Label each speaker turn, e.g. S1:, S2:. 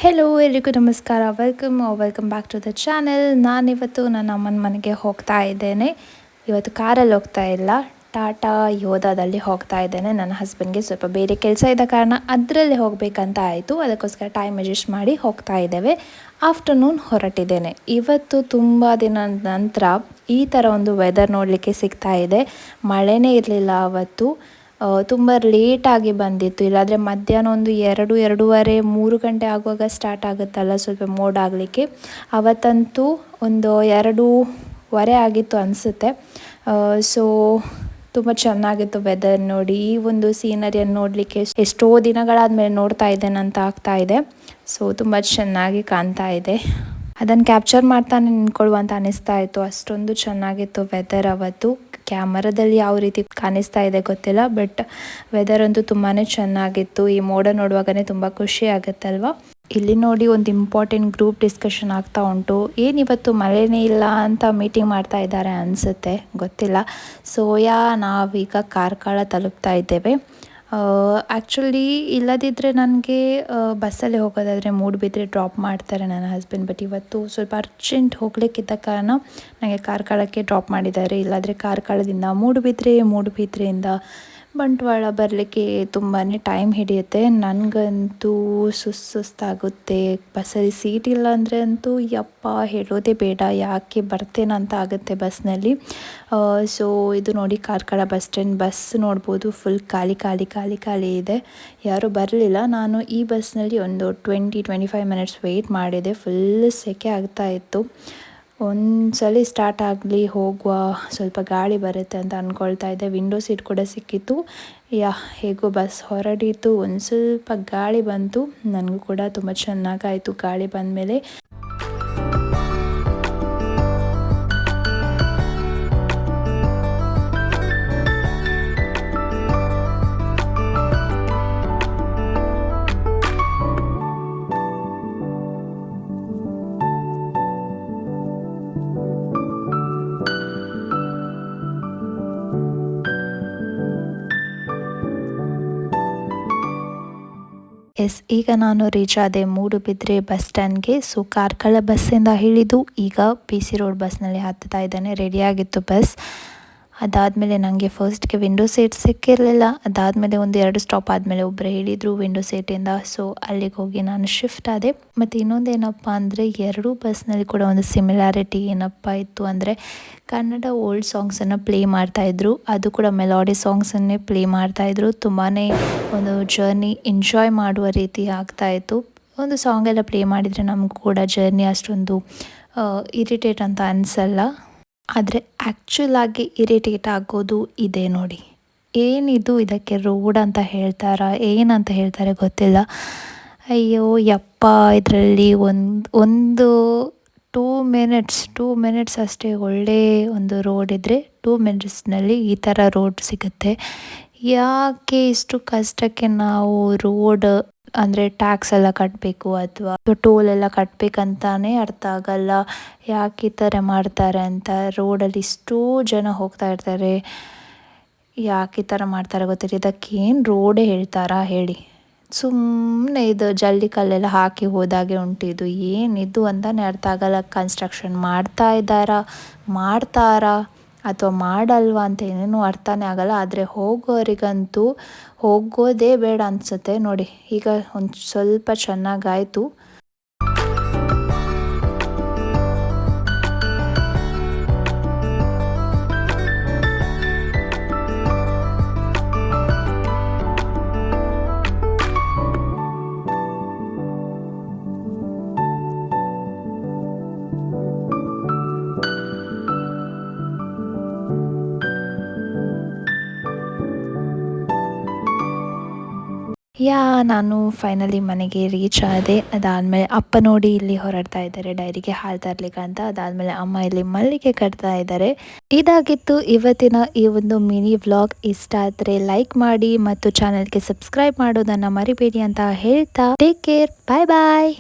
S1: Hello ಎಲ್ರಿಗೂ ನಮಸ್ಕಾರ. Welcome back to the channel. ನಾನಿವತ್ತು ನನ್ನ ಅಮ್ಮನ ಮನೆಗೆ ಹೋಗ್ತಾ ಇದ್ದೇನೆ. ಇವತ್ತು ಕಾರಲ್ಲಿ ಹೋಗ್ತಾ ಇಲ್ಲ, ಟಾಟಾ ಯೋಧಾದಲ್ಲಿ ಹೋಗ್ತಾ ಇದ್ದೇನೆ. ನನ್ನ ಹಸ್ಬೆಂಡ್ಗೆ ಸ್ವಲ್ಪ ಬೇರೆ ಕೆಲಸ ಇದ್ದ ಕಾರಣ ಅದರಲ್ಲಿ ಹೋಗಬೇಕಂತ ಆಯಿತು. ಅದಕ್ಕೋಸ್ಕರ ಟೈಮ್ ಅಡ್ಜಸ್ಟ್ ಮಾಡಿ ಹೋಗ್ತಾ ಇದ್ದೇವೆ. ಆಫ್ಟರ್ನೂನ್ ಹೊರಟಿದ್ದೇನೆ. ಇವತ್ತು ತುಂಬ ದಿನದ ನಂತರ ಈ ಥರ ಒಂದು ವೆದರ್ ನೋಡಲಿಕ್ಕೆ ಸಿಗ್ತಾ ಇದೆ. ಮಳೆನೇ ಇರಲಿಲ್ಲ ಅವತ್ತು. ತುಂಬ ಲೇಟಾಗಿ ಬಂದಿತ್ತು. ಇಲ್ಲಾಂದರೆ ಮಧ್ಯಾಹ್ನ ಒಂದು 2-2:30 3 ಗಂಟೆ ಆಗುವಾಗ ಸ್ಟಾರ್ಟ್ ಆಗುತ್ತಲ್ಲ ಸ್ವಲ್ಪ ಮೋಡ ಆಗಲಿಕ್ಕೆ. ಅವತ್ತಂತೂ ಒಂದು 2:15 ಆಗಿತ್ತು ಅನಿಸುತ್ತೆ. ಸೊ ತುಂಬ ಚೆನ್ನಾಗಿತ್ತು ವೆದರ್ ನೋಡಿ. ಈ ಒಂದು ಸೀನರಿಯನ್ನು ನೋಡಲಿಕ್ಕೆ ಎಷ್ಟೋ ದಿನಗಳಾದಮೇಲೆ ನೋಡ್ತಾ ಇದ್ದೇನೆ ಅಂತ ಆಗ್ತಾ ಇದೆ. ಸೊ ತುಂಬ ಚೆನ್ನಾಗಿ ಕಾಣ್ತಾ ಇದೆ. ಅದನ್ನು ಕ್ಯಾಪ್ಚರ್ ಮಾಡ್ತಾನೆ ನಿಂತ್ಕೊಳ್ಳುವಂತ ಅನಿಸ್ತಾ ಇತ್ತು. ಅಷ್ಟೊಂದು ಚೆನ್ನಾಗಿತ್ತು ವೆದರ್ ಅವತ್ತು. ಕ್ಯಾಮರಾದಲ್ಲಿ ಯಾವ ರೀತಿ ಕಾಣಿಸ್ತಾ ಇದೆ ಗೊತ್ತಿಲ್ಲ, ಬಟ್ ವೆದರ್ ಅಂತೂ ತುಂಬಾ ಚೆನ್ನಾಗಿತ್ತು. ಈ ಮೋಡ ನೋಡುವಾಗನೇ ತುಂಬ ಖುಷಿ ಆಗುತ್ತಲ್ವ. ಇಲ್ಲಿ ನೋಡಿ ಒಂದು ಇಂಪಾರ್ಟೆಂಟ್ ಗ್ರೂಪ್ ಡಿಸ್ಕಷನ್ ಆಗ್ತಾ ಉಂಟು. ಏನಿವತ್ತು ಮಳೆನೇ ಇಲ್ಲ ಅಂತ ಮೀಟಿಂಗ್ ಮಾಡ್ತಾ ಇದ್ದಾರೆ ಅನಿಸುತ್ತೆ, ಗೊತ್ತಿಲ್ಲ. ಸೊ ನಾವೀಗ ಕಾರ್ಕಳ ತಲುಪ್ತಾ ಇದ್ದೇವೆ. ಆ್ಯಕ್ಚುಲಿ ಇಲ್ಲದಿದ್ದರೆ ನನಗೆ ಬಸ್ಸಲ್ಲಿ ಹೋಗೋದಾದರೆ ಮೂಡುಬಿದ್ರೆ ಡ್ರಾಪ್ ಮಾಡ್ತಾರೆ ನನ್ನ ಹಸ್ಬೆಂಡ್. ಬಟ್ ಇವತ್ತು ಸ್ವಲ್ಪ ಅರ್ಜೆಂಟ್ ಹೋಗಲಿಕ್ಕಿದ್ದ ಕಾರಣ ನನಗೆ ಕಾರ್ಕಳಕ್ಕೆ ಡ್ರಾಪ್ ಮಾಡಿದ್ದಾರೆ. ಇಲ್ಲಾಂದರೆ ಕಾರ್ಕಳದಿಂದ ಮೂಡುಬಿದ್ರೆಯಿಂದ ಬಂಟ್ವಾಳ ಬರಲಿಕ್ಕೆ ತುಂಬಾ ಟೈಮ್ ಹಿಡಿಯುತ್ತೆ. ನನಗಂತೂ ಸುಸ್ತಾಗುತ್ತೆ. ಬಸ್ಸಲ್ಲಿ ಸೀಟ್ ಇಲ್ಲ ಅಂದರೆ ಅಂತೂ ಯಪ್ಪ ಹೇಳೋದೇ ಬೇಡ, ಯಾಕೆ ಬರ್ತೇನಂತ ಆಗುತ್ತೆ ಬಸ್ನಲ್ಲಿ. ಸೊ ಇದು ನೋಡಿ ಕಾರ್ಕಳ ಬಸ್ ಸ್ಟ್ಯಾಂಡ್. ಬಸ್ ನೋಡ್ಬೋದು ಫುಲ್ ಖಾಲಿ ಇದೆ, ಯಾರೂ ಬರಲಿಲ್ಲ. ನಾನು ಈ ಬಸ್ನಲ್ಲಿ ಒಂದು 20-25 ಮಿನಿಟ್ಸ್ ವೆಯ್ಟ್ ಮಾಡಿದೆ. ಫುಲ್ ಸೆಕೆ ಆಗ್ತಾ ಇತ್ತು. ಒಂದ್ಸಲ ಸ್ಟಾರ್ಟ್ ಆಗಲಿ ಹೋಗುವ, ಸ್ವಲ್ಪ ಗಾಳಿ ಬರುತ್ತೆ ಅಂತ ಅಂದ್ಕೊಳ್ತಾ ಇದ್ದೆ. ವಿಂಡೋ ಸೀಟ್ ಕೂಡ ಸಿಕ್ಕಿತ್ತು. ಹೇಗೋ ಬಸ್ ಹೊರಡಿತು, ಒಂದು ಸ್ವಲ್ಪ ಗಾಳಿ ಬಂತು. ನನಗೂ ಕೂಡ ತುಂಬ ಚೆನ್ನಾಗಾಯಿತು ಗಾಳಿ ಬಂದಮೇಲೆ. ಈಗ ನಾನು ರೀಚ್ ಆದೆ ಮೂಡುಬಿದ್ರೆ ಬಸ್ ಸ್ಟ್ಯಾಂಡ್ಗೆ. ಸೊ ಕಾರ್ಕಳ ಬಸ್ಸಿಂದ ಇಳಿದು ಈಗ PC ರೋಡ್ ಬಸ್ನಲ್ಲಿ ಹತ್ತುತ್ತಾ ಇದ್ದೇನೆ. ರೆಡಿಯಾಗಿತ್ತು ಬಸ್. ಅದಾದಮೇಲೆ ನನಗೆ ಫಸ್ಟ್ಗೆ ವಿಂಡೋ ಸೀಟ್ ಸಿಕ್ಕಿರಲಿಲ್ಲ. ಅದಾದಮೇಲೆ ಒಂದು 2 ಸ್ಟಾಪ್ ಆದಮೇಲೆ ಒಬ್ಬರು ಹೇಳಿದರು ವಿಂಡೋ ಸೀಟಿಂದ. ಸೊ ಅಲ್ಲಿಗೆ ಹೋಗಿ ನಾನು ಶಿಫ್ಟ್ ಆದೆ. ಮತ್ತು ಇನ್ನೊಂದೇನಪ್ಪ ಅಂದರೆ ಎರಡೂ ಬಸ್ನಲ್ಲಿ ಕೂಡ ಒಂದು ಸಿಮಿಲಾರಿಟಿ ಏನಪ್ಪ ಇತ್ತು ಅಂದರೆ ಕನ್ನಡ ಓಲ್ಡ್ ಸಾಂಗ್ಸನ್ನು ಪ್ಲೇ ಮಾಡ್ತಾಯಿದ್ರು. ಅದು ಕೂಡ ಮೆಲೋಡಿ ಸಾಂಗ್ಸನ್ನೇ ಪ್ಲೇ ಮಾಡ್ತಾಯಿದ್ರು. ತುಂಬಾ ಒಂದು ಜರ್ನಿ ಎಂಜಾಯ್ ಮಾಡುವ ರೀತಿ ಆಗ್ತಾಯಿತ್ತು. ಒಂದು ಸಾಂಗೆಲ್ಲ ಪ್ಲೇ ಮಾಡಿದರೆ ನಮಗೂ ಕೂಡ ಜರ್ನಿ ಅಷ್ಟೊಂದು ಇರಿಟೇಟ್ ಅಂತ ಅನಿಸಲ್ಲ. ಆದರೆ ಆ್ಯಕ್ಚುಲಾಗಿ ಇರಿಟೇಟ್ ಆಗೋದು ಇದೆ ನೋಡಿ. ಏನಿದು, ಇದಕ್ಕೆ ರೋಡ್ ಅಂತ ಹೇಳ್ತಾರಾ ಏನಂತ ಹೇಳ್ತಾರೆ ಗೊತ್ತಿಲ್ಲ. ಅಯ್ಯೋ ಯಪ್ಪ, ಇದರಲ್ಲಿ ಒಂದು 2 ಮಿನಿಟ್ಸ್ ಅಷ್ಟೇ ಒಳ್ಳೆ ಒಂದು ರೋಡ್ ಇದ್ದರೆ 2 ಮಿನಿಟ್ಸ್ನಲ್ಲಿ ಈ ಥರ ರೋಡ್ ಸಿಗುತ್ತೆ. ಯಾಕೆ ಇಷ್ಟು ಕಷ್ಟಕ್ಕೆ ನಾವು ರೋಡ್ ಅಂದರೆ ಟ್ಯಾಕ್ಸ್ ಎಲ್ಲ ಕಟ್ಟಬೇಕು ಅಥವಾ ಟೋಲ್ ಎಲ್ಲ ಕಟ್ಟಬೇಕಂತಾನೆ ಅರ್ಥ ಆಗಲ್ಲ. ಯಾಕೆ ಈ ಥರ ಮಾಡ್ತಾರೆ ಅಂತ. ರೋಡಲ್ಲಿ ಇಷ್ಟೋ ಜನ ಹೋಗ್ತಾ ಇರ್ತಾರೆ, ಯಾಕೆ ಈ ಥರ ಮಾಡ್ತಾರೆ ಗೊತ್ತಿಲ್ಲ. ಇದಕ್ಕೇನು ರೋಡೇ ಹೇಳ್ತಾರಾ ಹೇಳಿ. ಸುಮ್ಮನೆ ಇದು ಜಲ್ಲಿ ಕಲ್ಲೆಲ್ಲ ಹಾಕಿ ಹೋದಾಗೆ ಉಂಟಿದು. ಏನಿದು ಅಂತಲೇ ಅರ್ಥ ಆಗಲ್ಲ. ಕನ್ಸ್ಟ್ರಕ್ಷನ್ ಮಾಡ್ತಾರಾ ಅಥವಾ ಮಾಡಲ್ವಾ ಅಂತ ಏನೇನೂ ಅರ್ಥನೇ ಆಗಲ್ಲ. ಆದರೆ ಹೋಗೋರಿಗಂತೂ ಹೋಗೋದೇ ಬೇಡ ಅನಿಸುತ್ತೆ ನೋಡಿ. ಈಗ ಒಂದು ಸ್ವಲ್ಪ ಚೆನ್ನಾಗಾಯಿತು. ನಾನು ಫೈನಲಿ ಮನೆಗೆ ರೀಚ್ ಆದೆ. ಅದಾದಮೇಲೆ ಅಪ್ಪ ನೋಡಿ ಇಲ್ಲಿ ಹೊರಡ್ತಾ ಇದ್ದಾರೆ ಡೈರಿಗೆ ಹಾಲು ತರಲಿಕ್ಕೆ ಅಂತ. ಅದಾದಮೇಲೆ ಅಮ್ಮ ಇಲ್ಲಿ ಮಲ್ಲಿಗೆ ಕಟ್ತಾ ಇದ್ದಾರೆ. ಇದಾಗಿತ್ತು ಇವತ್ತಿನ ಈ ಒಂದು ಮಿನಿ ವ್ಲಾಗ್. ಇಷ್ಟ ಆದರೆ ಲೈಕ್ ಮಾಡಿ ಮತ್ತು ಚಾನಲ್ಗೆ ಸಬ್ಸ್ಕ್ರೈಬ್ ಮಾಡೋದನ್ನು ಮರಿಬೇಡಿ ಅಂತ ಹೇಳ್ತಾ ಟೇಕ್ ಕೇರ್, ಬಾಯ್.